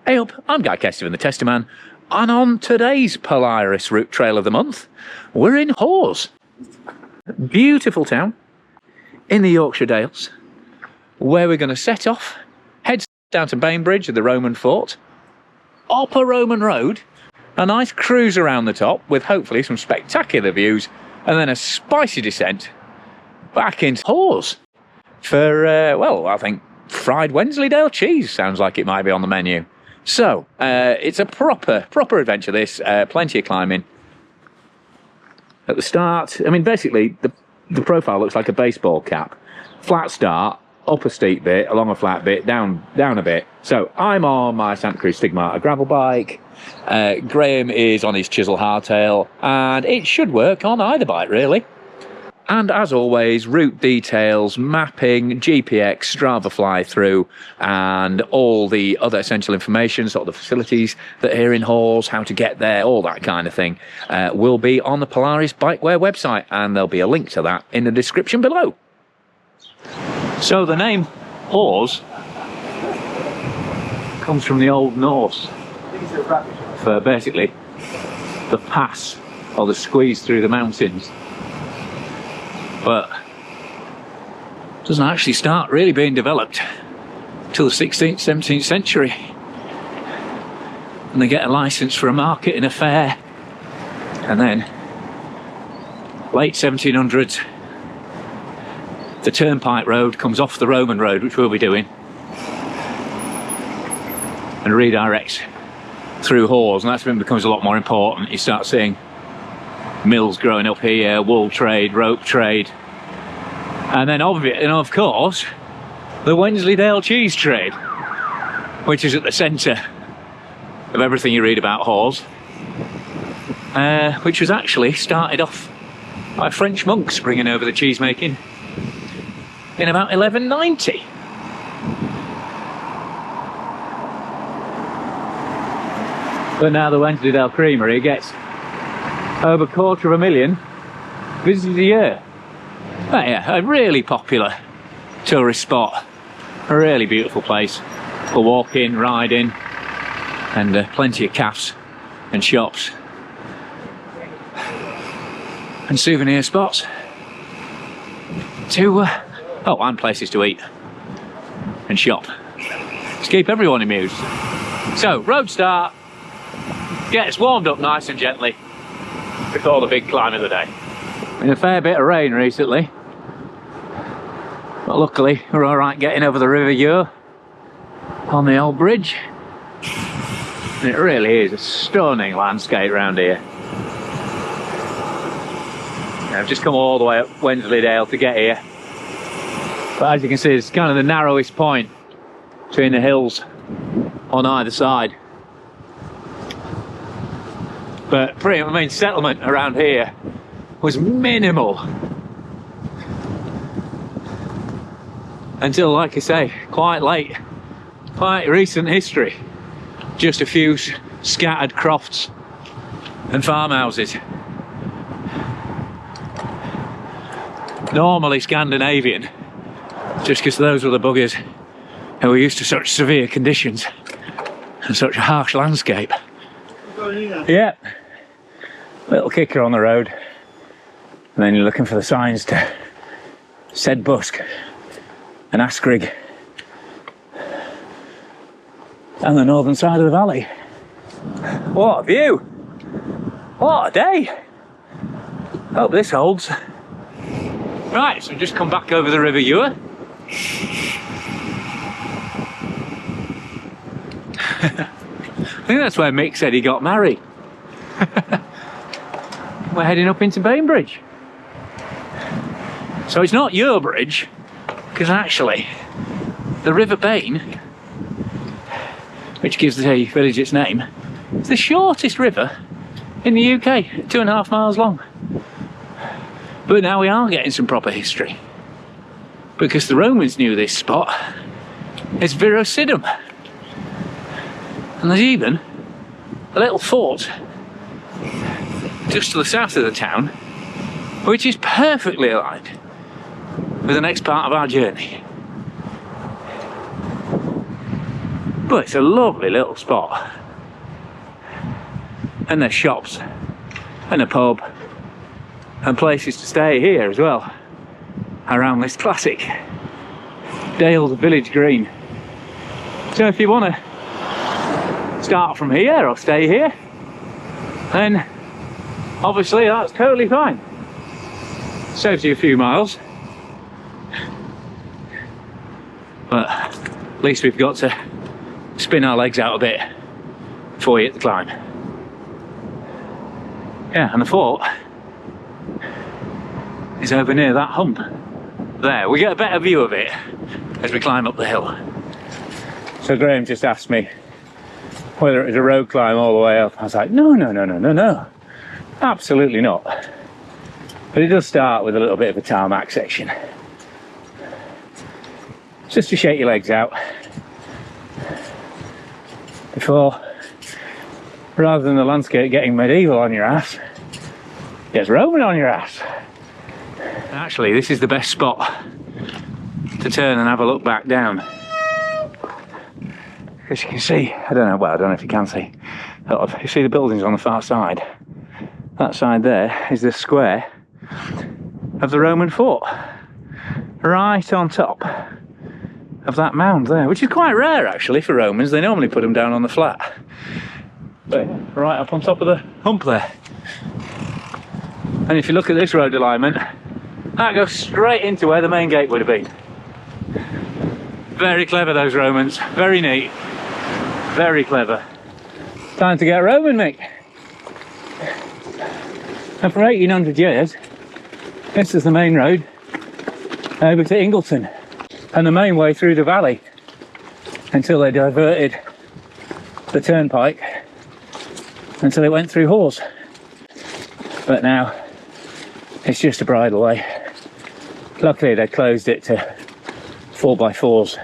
Hey up, I'm Guy Kestevan, the Testaman, and on today's Polaris route trail of the month, we're in Hawes. Beautiful town in the Yorkshire Dales, where we're going to set off, head down to Bainbridge and the Roman fort, up a Roman road, a nice cruise around the top with hopefully some spectacular views, and then a spicy descent back into Hawes for, well, I think fried Wensleydale cheese sounds like it might be on the menu. So, it's a proper adventure this, plenty of climbing. At the start, I mean, basically, the profile looks like a baseball cap. Flat start, up a steep bit, along a flat bit, down a bit. So, I'm on my Santa Cruz Stigmata gravel bike. Graham is on his chisel hardtail, and it should work on either bike, really. And as always, route details, mapping, GPX, Strava fly-through, and all the other essential information, sort of the facilities that are here in Hawes, how to get there, all that kind of thing, will be on the Polaris Bikewear website, and there'll be a link to that in the description below. So the name Hawes comes from the Old Norse for basically the pass or the squeeze through the mountains. But doesn't actually start really being developed till the 16th, 17th century. And they get a license for a market and a fair. And then, late 1700s, the turnpike road comes off the Roman road, which we'll be doing, and redirects through Hawes. And that's when it becomes a lot more important. You start seeing mills growing up here, wool trade, rope trade, and then of course the Wensleydale cheese trade, which is at the centre of everything you read about Hawes, which was actually started off by French monks bringing over the cheese making in about 1190. But now the Wensleydale Creamery gets over 250,000 visitors a year. Oh yeah, a really popular tourist spot. A really beautiful place for walking, riding, and plenty of cafes and shops and souvenir spots to and places to eat and shop to keep everyone amused. So road start, gets warmed up nice and gently before the big climb of the day. Been a fair bit of rain recently, but luckily we're alright getting over the River Ure on the old bridge. And it really is a stunning landscape around here. I've just come all the way up Wensleydale to get here, but as you can see, it's kind of the narrowest point between the hills on either side. But settlement around here was minimal until, like I say, quite recent history. Just a few scattered crofts and farmhouses. Normally Scandinavian, just because those were the buggers who were used to such severe conditions and such a harsh landscape. Yeah, little kicker on the road, and then you're looking for the signs to Sedbusk and Askrigg and the northern side of the valley. What a view! What a day! Hope this holds. Right, so just come back over the River Ure. I think that's where Mick said he got married. We're heading up into Bainbridge. So it's not your bridge, because actually the River Bain, which gives the village its name, is the shortest river in the UK, 2.5 miles long. But now we are getting some proper history, because the Romans knew this spot. It's Virocidum. And there's even a little fort just to the south of the town, which is perfectly aligned with the next part of our journey. But it's a lovely little spot. And there's shops and a pub and places to stay here as well around this classic Dales Village Green. So if you want to start from here or stay here, then obviously that's totally fine. Saves you a few miles, but at least we've got to spin our legs out a bit before we hit the climb. Yeah, and the fort is over near that hump there. We get a better view of it as we climb up the hill. So Graham just asked me whether it was a road climb all the way up. I was like, no, absolutely not. But it does start with a little bit of a tarmac section, just to shake your legs out before, rather than the landscape getting medieval on your ass, it gets Roman on your ass. Actually, this is the best spot to turn and have a look back down. As you can see, I don't know if you can see, you see the buildings on the far side. That side there is the square of the Roman fort, right on top of that mound there, which is quite rare actually for Romans. They normally put them down on the flat, but right up on top of the hump there. And if you look at this road alignment, that goes straight into where the main gate would have been. Very clever, those Romans. Very neat. Very clever. Time to get Roman, Mick. And for 1800 years, this is the main road over to Ingleton and the main way through the valley until they diverted the turnpike until it went through Hawes. But now it's just a bridle way. Luckily they closed it to 4x4s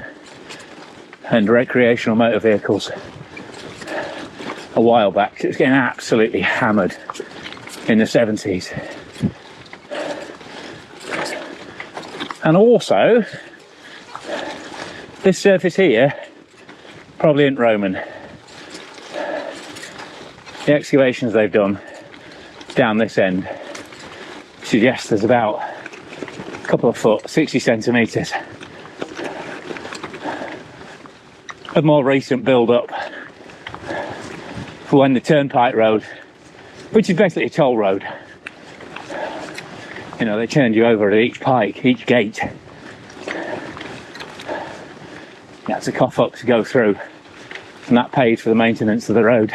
and recreational motor vehicles a while back. It was getting absolutely hammered in the 70s. And also, this surface here probably isn't Roman. The excavations they've done down this end suggest there's about a couple of foot, 60 centimetres of more recent build-up for when the turnpike road, which is basically a toll road, you know, they turned you over at each pike, each gate. You had to cough up to go through, and that paid for the maintenance of the road.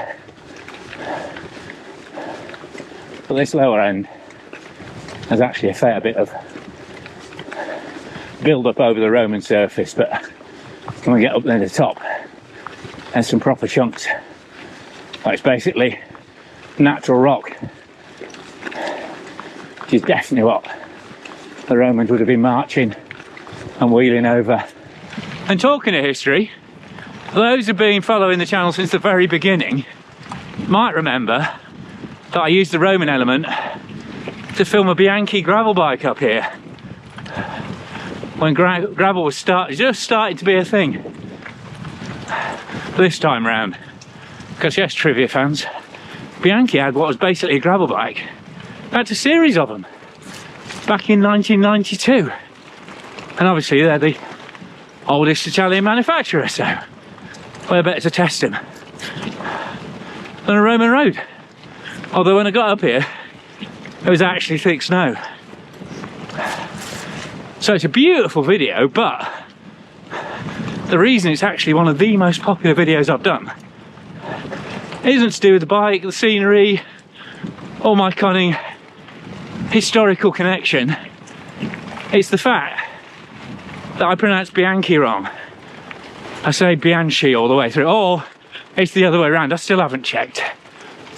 But this lower end has actually a fair bit of build up over the Roman surface, but when we get up near the top, there's some proper chunks. It's basically natural rock, which is definitely what the Romans would have been marching and wheeling over. And talking of history, those who've been following the channel since the very beginning might remember that I used the Roman element to film a Bianchi gravel bike up here when gravel was just starting to be a thing. This time round, because yes, trivia fans, Bianchi had what was basically a gravel bike. In fact, a series of them back in 1992, and obviously they're the oldest Italian manufacturer, so where better to test them than a Roman road. Although when I got up here, it was actually thick snow. So it's a beautiful video, but the reason it's actually one of the most popular videos I've done isn't to do with the bike, the scenery, or my cunning historical connection. It's the fact that I pronounce Bianchi wrong. I say Bianchi all the way through, or it's the other way around. I still haven't checked.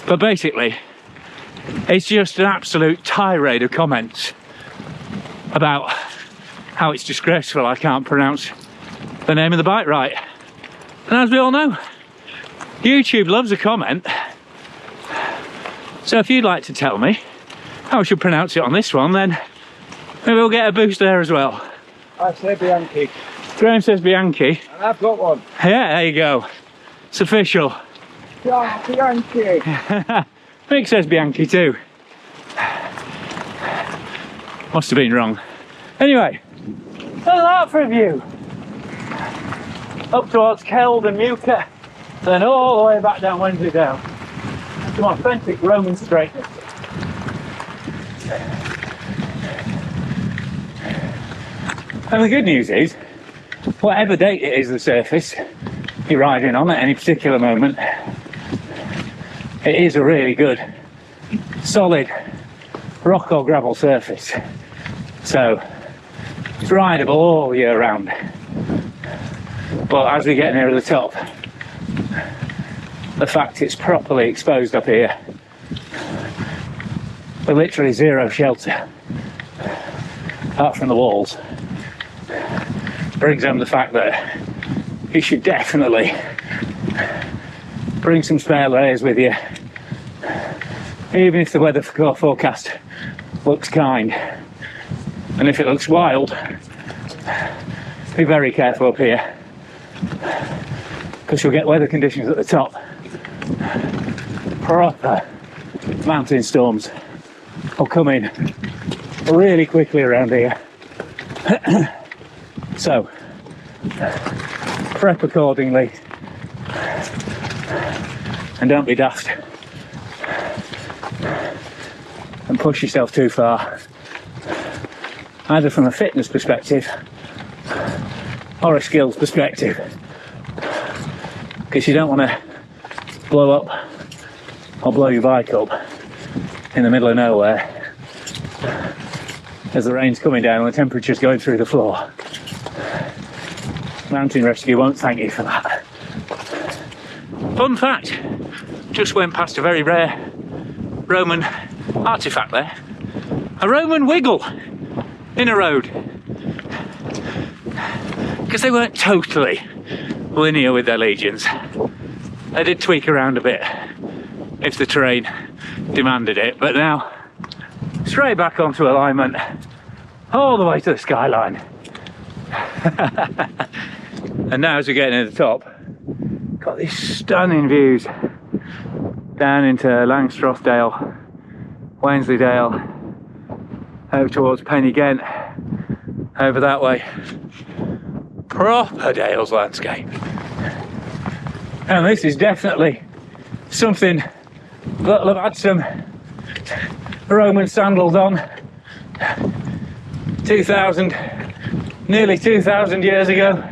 But basically, it's just an absolute tirade of comments about how it's disgraceful I can't pronounce the name of the bike right. And as we all know, YouTube loves a comment. So if you'd like to tell me how I should pronounce it on this one, then maybe we'll get a boost there as well. I say Bianchi. Graham says Bianchi. And I've got one. Yeah, there you go. It's official. Yeah, Bianchi. Mick says Bianchi too. Must have been wrong. Anyway, look at that for a view. Up towards Keld and Muka, then all the way back down Wensleydale. Some authentic Roman straight. And the good news is, whatever date it is the surface you're riding on at any particular moment, it is a really good, solid rock or gravel surface. So it's rideable all year round. But as we get nearer the top, the fact it's properly exposed up here, with literally zero shelter apart from the walls, brings home the fact that you should definitely bring some spare layers with you, even if the weather forecast looks kind. And if it looks wild, be very careful up here, because you'll get weather conditions at the top. Proper mountain storms will come in really quickly around here. So prep accordingly and don't be daft and push yourself too far, either from a fitness perspective or a skills perspective, because you don't want to blow up or blow your bike up in the middle of nowhere as the rain's coming down and the temperature's going through the floor. Mountain rescue won't thank you for that. Fun fact, just went past a very rare Roman artefact there. A Roman wiggle in a road. Because they weren't totally linear with their legions. They did tweak around a bit if the terrain demanded it, but now straight back onto alignment all the way to the skyline. And now as we get near the top, got these stunning views down into Langstrothedale, Wensleydale, over towards Pennine, over that way. Proper Dales landscape. And this is definitely something that'll have had some Roman sandals on 2,000, nearly 2,000 years ago.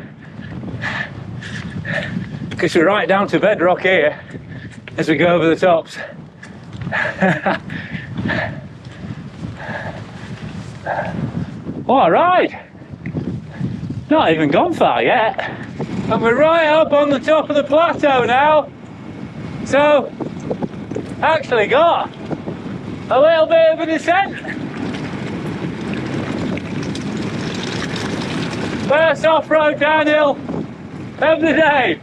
Because we're right down to bedrock here as we go over the tops. What a ride! Not even gone far yet. And we're right up on the top of the plateau now. So, actually got a little bit of a descent. First off-road downhill of the day.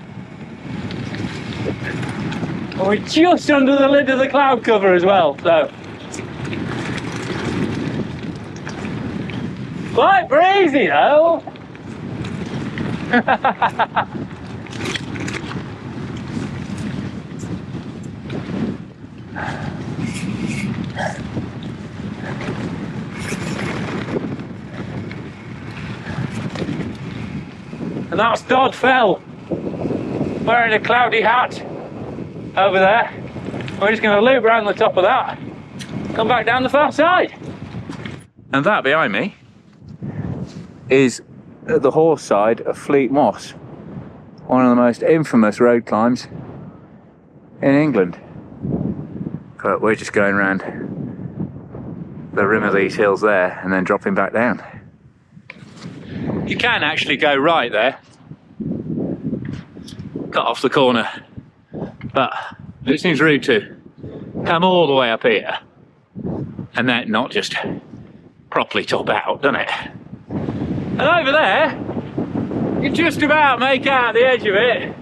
And we're just under the lid of the cloud cover as well, so quite breezy though. And that's Dodd Fell wearing a cloudy hat over there. We're just going to loop around the top of that, come back down the far side. And that behind me is the Hawes side of Fleet Moss, one of the most infamous road climbs in England. But we're just going around the rim of these hills there and then dropping back down. You can actually go right there, cut off the corner, but it seems rude to come all the way up here and then not just properly top out, doesn't it? And over there, you can just about make out the edge of it.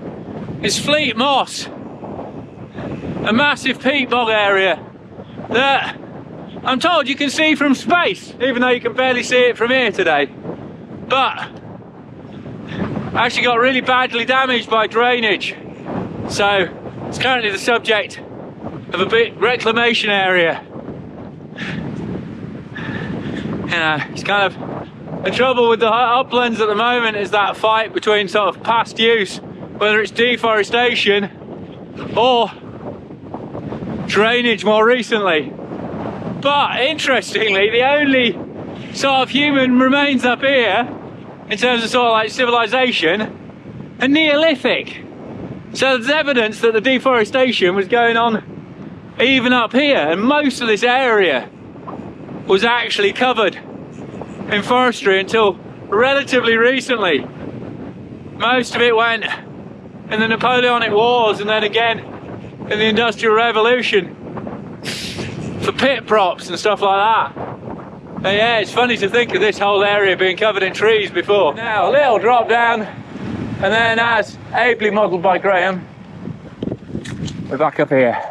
It's Fleet Moss, a massive peat bog area that I'm told you can see from space, even though you can barely see it from here today. But actually got really badly damaged by drainage So it's currently the subject of a big reclamation area. You know, it's kind of the trouble with the uplands at the moment is that fight between sort of past use, whether it's deforestation or drainage more recently. But interestingly, the only sort of human remains up here in terms of sort of like civilization are Neolithic. So there's evidence that the deforestation was going on even up here, and most of this area was actually covered in forestry until relatively recently. Most of it went in the Napoleonic Wars and then again in the Industrial Revolution for pit props and stuff like that. But yeah, it's funny to think of this whole area being covered in trees before. Now a little drop down, and then as ably modelled by Graham, we're back up here.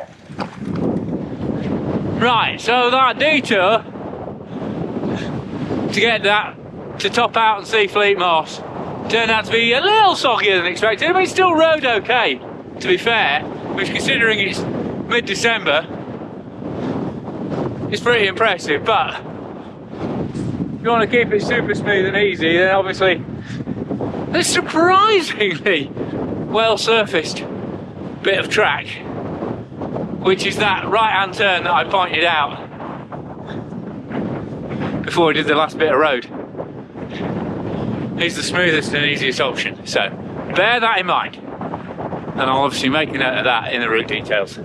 Right, so that detour to get that to top out and see Fleet Moss turned out to be a little soggier than expected. I mean, still rode okay, to be fair, which considering it's mid-December is pretty impressive. But if you want to keep it super smooth and easy, then obviously there's surprisingly well surfaced bit of track, which is that right hand turn that I pointed out before we did the last bit of road. It's the smoothest and easiest option, so bear that in mind, and I'll obviously make a note of that in the route details.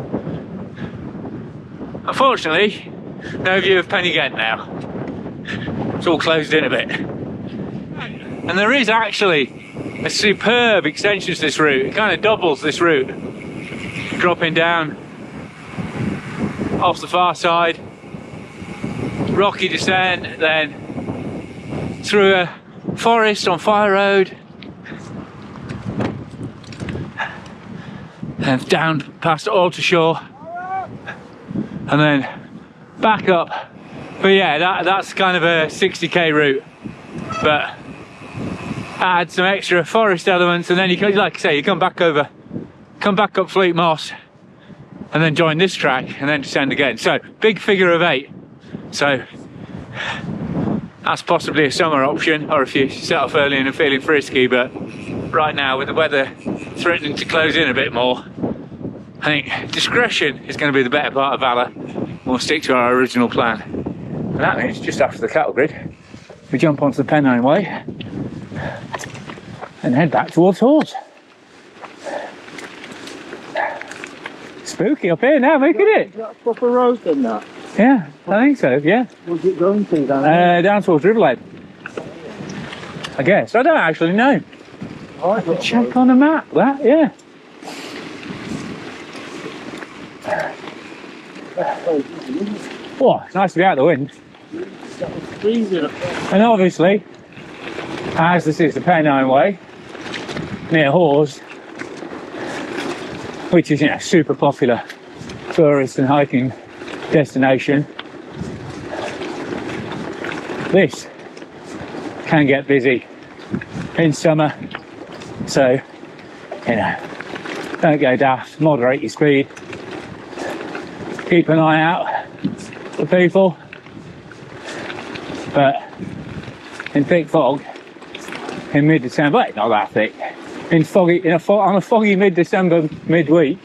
Unfortunately, no view of Pennine now. It's all closed in a bit. And there is actually a superb extension to this route. It kind of doubles this route, dropping down off the far side, rocky descent, then through a forest on Fire Road, and down past Aldershire, and then back up. But yeah, that's kind of a 60k route, but add some extra forest elements, and then you can, like I say, you come back up Fleet Moss, and then join this track, and then descend again. So big figure of 8. So that's possibly a summer option, or if you set off early and are feeling frisky. But right now, with the weather threatening to close in a bit more, I think discretion is going to be the better part of valour. We'll stick to our original plan. And that means just after the cattle grid, we jump onto the Pennine Way and head back towards Hawes. Spooky up here now, making it. Is that proper road then, that? Yeah, I think so, yeah. Where's it going to then? Down towards Riverlead, I guess. I don't actually know. Check on the map, that, yeah. Oh, it's nice to be out of the wind. And obviously, as this is the Pennine Way, near Hawes, which is, you know, super popular tourist and hiking destination, this can get busy in summer, so, you know, don't go daft, moderate your speed, keep an eye out for people. But in thick fog in mid-December, it's not that thick, on a foggy mid-December midweek,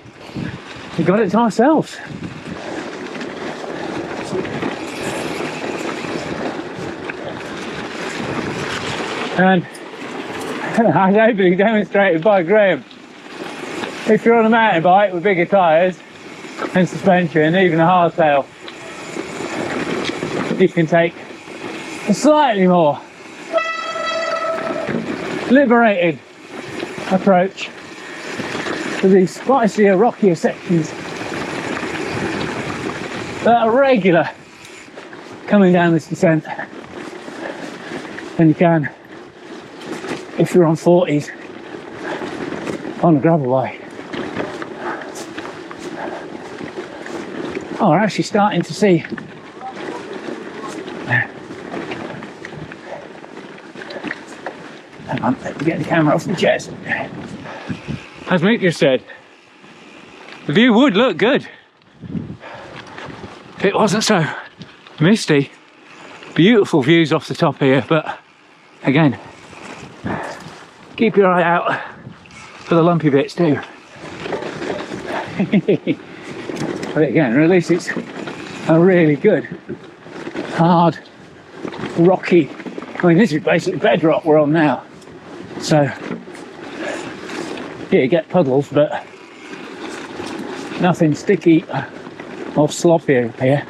we've got it to ourselves. And as ably demonstrated by Graham, if you're on a mountain bike with bigger tyres and suspension, even a hardtail, you can take a slightly more liberated approach to these spicier, rockier sections that are regular coming down this descent than you can if you're on 40s on a gravel way. Oh, we're actually starting to see hang on, let me get the camera off the chest. As Mick just said, The view would look good if it wasn't so misty. Beautiful views off the top here, but again, keep your eye out for the lumpy bits too. But again, at least it's a really good, hard, rocky, I mean this is basically bedrock we're on now. So, yeah, you get puddles, but nothing sticky or sloppy here.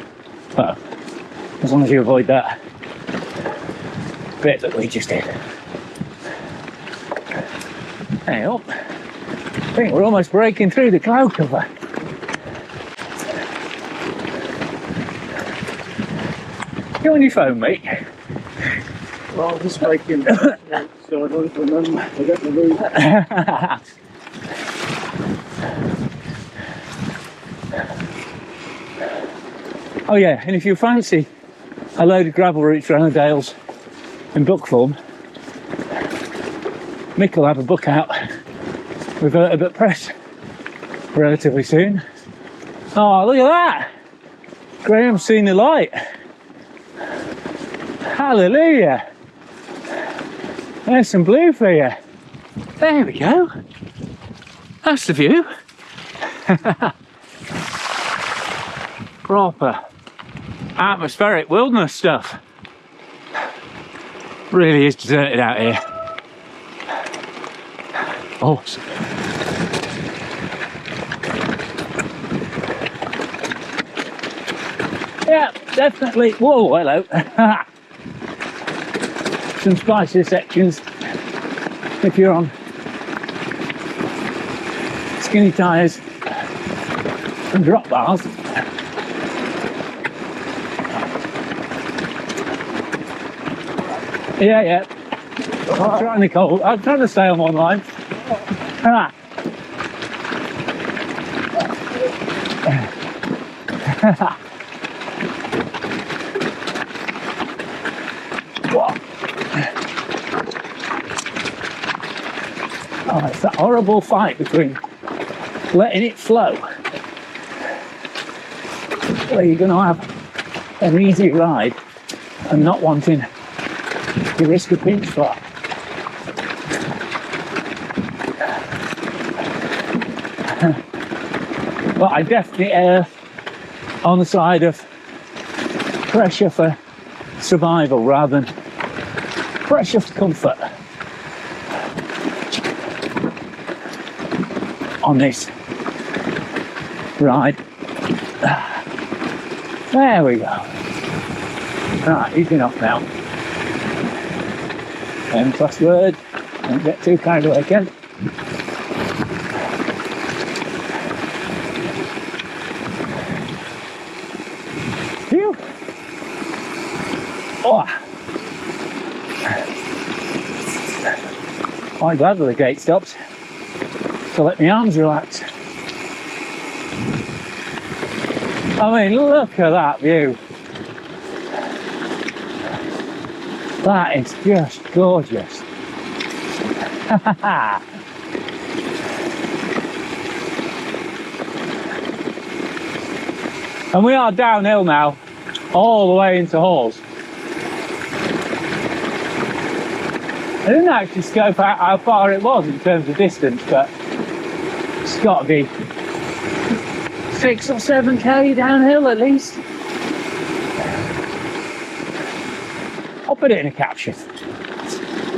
Well, as long as you avoid that bit that we just did. Hey up. I think we're almost breaking through the cloud cover. You on your phone, mate? Well, I'm just making so I don't remember. Forget the route. Oh yeah, and if you fancy a load of gravel routes around the Dales in book form, Mick will have a book out with Vertebrate Press relatively soon. Oh, look at that! Graham's seen the light. Hallelujah! There's some blue for you. There we go. That's the view. Proper atmospheric wilderness stuff. Really is deserted out here. Awesome. Yeah, definitely. Whoa, hello. Some spicier sections if you're on skinny tyres and drop bars. Yeah. I'm trying to cold. I'm trying to stay on one line. Oh, it's that horrible fight between letting it flow, where you're going to have an easy ride, and not wanting to risk a pinch flop. But I definitely err on the side of pressure for survival rather than pressure for comfort on this ride. There we go. Right, easing off now. Last word, don't get too carried away again. Phew. Oh. I'm glad that the gate stops to let my arms relax. I mean, look at that view. That is just gorgeous. And we are downhill now, all the way into Hawes. I didn't actually scope out how far it was in terms of distance, but it's got to be 6 or 7k downhill at least. I'll put it in a caption.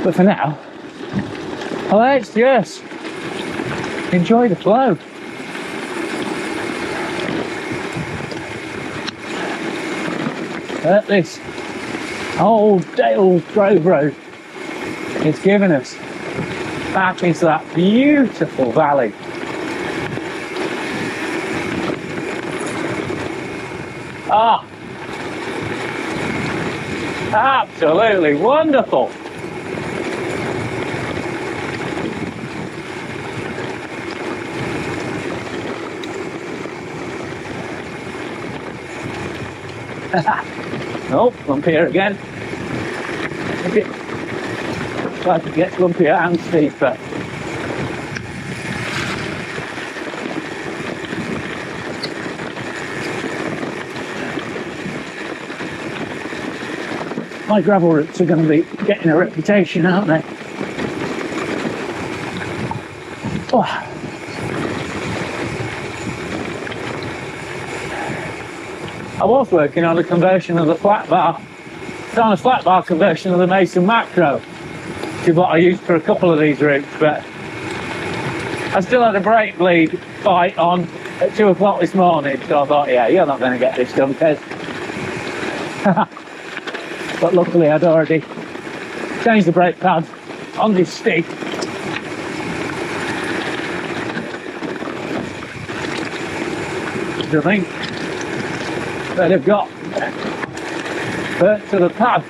But for now, let's just enjoy the flow. This old Dale Grove Road is giving us back into that beautiful valley. Ah, absolutely wonderful. Nope, lumpier again. Try to get lumpier and steeper. My gravel routes are going to be getting a reputation, aren't they? Oh. I was working on a conversion of the flat bar. It's on a flat bar conversion of the Mason Macro, which is what I used for a couple of these routes, but I still had a brake bleed fight on at 2 o'clock this morning, so I thought, yeah, you're not going to get this done, Tez. But luckily I'd already changed the brake pad on this stick. I think they'd have got burnt to the pad,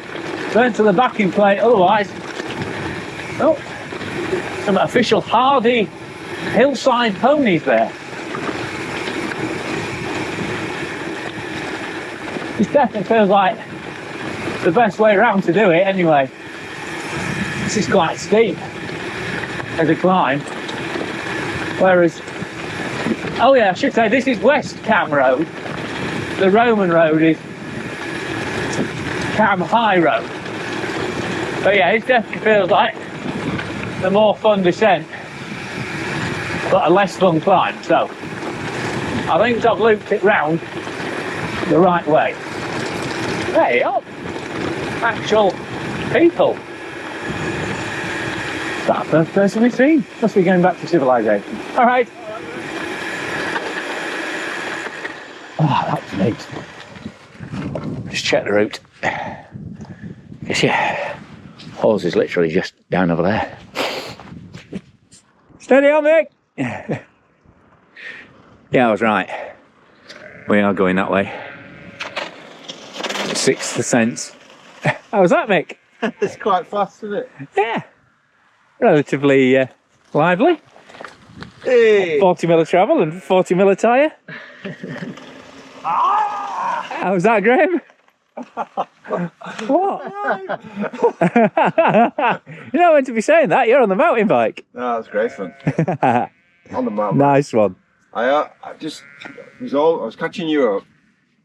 burnt to the backing plate otherwise. Oh, some official hardy hillside ponies there. This definitely feels like the best way around to do it anyway. This is quite steep as a climb, whereas, oh yeah, I should say this is West Cam Road. The Roman Road is Cam High Road. But yeah, it definitely feels like the more fun descent, but a less fun climb. So I think I've looped it round the right way. Hey, oh, actual people. Is that the first person we've seen? Must be going back to civilization. All right. Oh, that's neat. Just check the route. Yes, yeah. Hawes is literally just down over there. Steady on, Mick. Yeah, I was right. We are going that way. Sixth sense. How was that, Mick? It's quite fast, isn't it? Yeah. Relatively lively. Hey. 40 mil of travel and 40 mil of tyre. How was that, Graham? What? You're not meant to be saying that. You're on the mountain bike. No, that's great fun. On the mountain. Nice one. I was catching you up.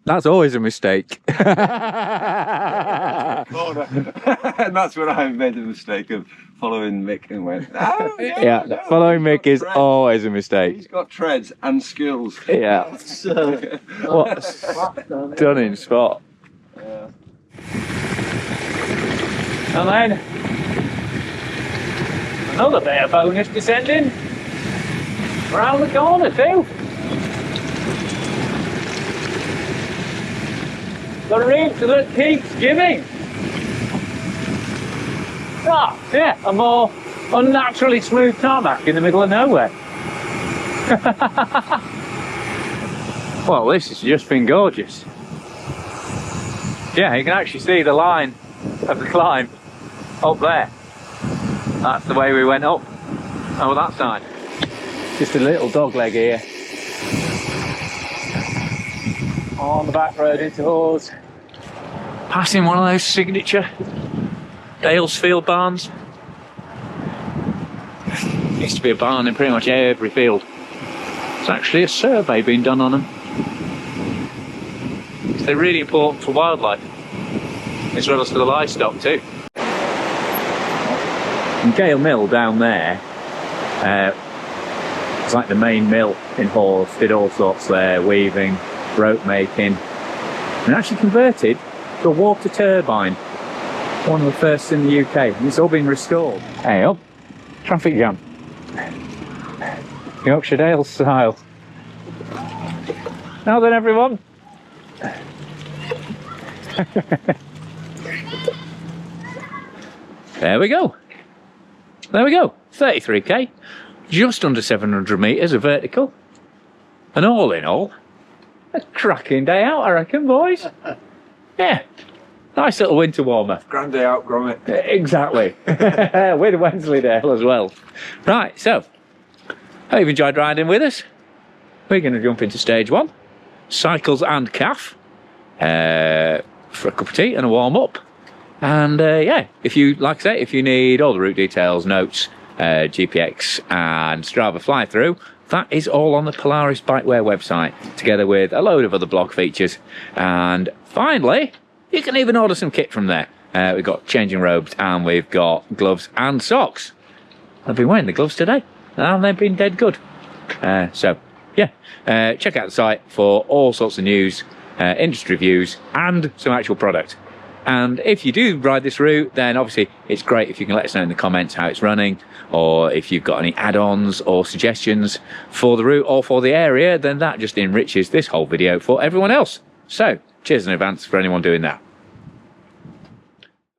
That's always a mistake. Oh, no. And that's when I made the mistake of following Mick and went, oh, Yeah, no, following Mick is treads. always a mistake. He's got treads and skills. Yeah. What a stunning spot. Yeah. And then another bit of bonus descending around the corner too. The route that keeps giving. Ah, yeah, a more unnaturally smooth tarmac in the middle of nowhere. Well, this has just been gorgeous. Yeah, you can actually see the line of the climb up there. That's the way we went up over that side. Just a little dog leg here on the back road into Hawes. Passing one of those signature Dalesfield barns. Used to be a barn in pretty much every field. There's actually a survey being done on them. They're really important for wildlife, as well as for the livestock too. And Gale Mill down there, it's like the main mill in Hawes, did all sorts there, weaving, rope making, and actually converted to a water turbine, one of the first in the UK, and it's all been restored. Hey up, traffic jam. Yorkshire Dale style. Now then everyone. There we go. There we go. 33k, just under 700 metres of vertical. And all in all, a cracking day out, I reckon, boys. Yeah. Nice little winter warmer. Grand day out, Gromit. Exactly. With Wensleydale as well. Right, so, hope you've enjoyed riding with us. We're going to jump into stage one. Cycles and calf. For a cup of tea and a warm up. And yeah, if you, like I say, if you need all the route details, notes, GPX and Strava fly through, that is all on the Polaris Bikewear website, together with a load of other blog features. And finally, you can even order some kit from there. We've got changing robes, and we've got gloves and socks. I've been wearing the gloves today, and they've been dead good. So, yeah, check out the site for all sorts of news, industry reviews, and some actual product. And if you do ride this route, then obviously it's great if you can let us know in the comments how it's running, or if you've got any add-ons or suggestions for the route or for the area, then that just enriches this whole video for everyone else. So, cheers in advance for anyone doing that.